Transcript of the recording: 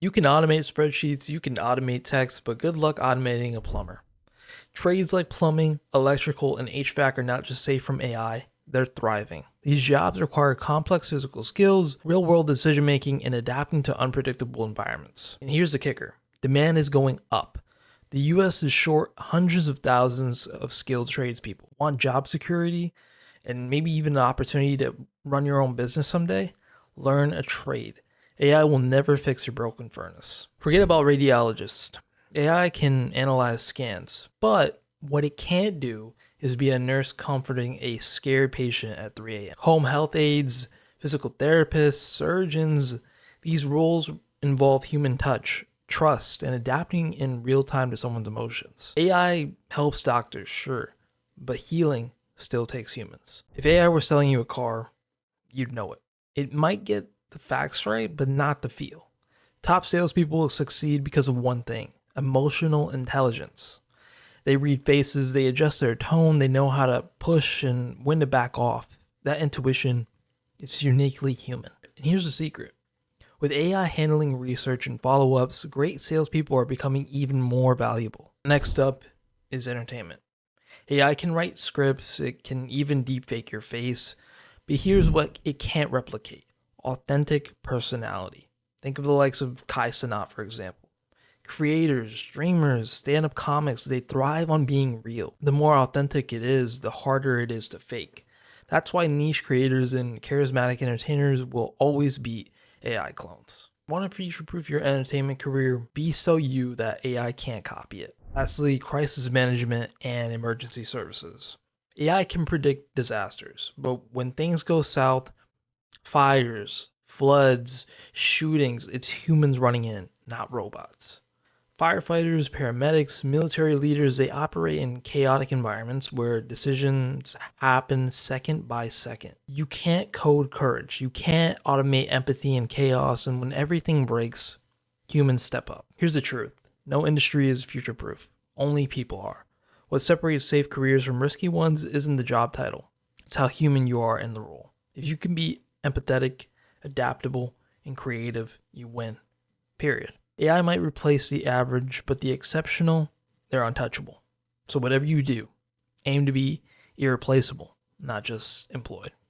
You can automate spreadsheets, you can automate text, but good luck automating a plumber. Trades like plumbing, electrical, and HVAC are not just safe from AI, they're thriving. These jobs require complex physical skills, real world decision making, and adapting to unpredictable environments. And here's the kicker: demand is going up. The US is short hundreds of thousands of skilled tradespeople. Want job security and maybe even an opportunity to run your own business someday? Learn a trade. AI will never fix your broken furnace. Forget about radiologists. AI can analyze scans, but what it can't do is be a nurse comforting a scared patient at 3 a.m. Home health aides, physical therapists, surgeons, these roles involve human touch, trust, and adapting in real time to someone's emotions. AI helps doctors, sure, but healing still takes humans. If AI were selling you a car, you'd know it. It might get the facts right, but not the feel. Top salespeople succeed because of one thing: emotional intelligence. They read faces, they adjust their tone, they know how to push and when to back off. That intuition is uniquely human. And here's the secret: with AI handling research and follow ups, great salespeople are becoming even more valuable. Next up is entertainment. AI can write scripts, it can even deepfake your face, but here's what it can't replicate: authentic personality. Think of the likes of Kai Cenat, for example. Creators, streamers, stand up comics, they thrive on being real. The more authentic it is, the harder it is to fake. That's why niche creators and charismatic entertainers will always beat AI clones. Want to future proof your entertainment career? Be so you that AI can't copy it. Lastly, crisis management and emergency services. AI can predict disasters, but when things go south, fires, floods, shootings, it's humans running in, not robots. Firefighters, paramedics, military leaders, they operate in chaotic environments where decisions happen second by second. You can't code courage. You can't automate empathy and chaos. And when everything breaks, humans step up. Here's the truth: no industry is future proof, only people are. What separates safe careers from risky ones isn't the job title, it's how human you are in the role. If you can be empathetic, adaptable, and creative, you win. Period. AI might replace the average, but the exceptional, they're untouchable. So whatever you do, aim to be irreplaceable, not just employed.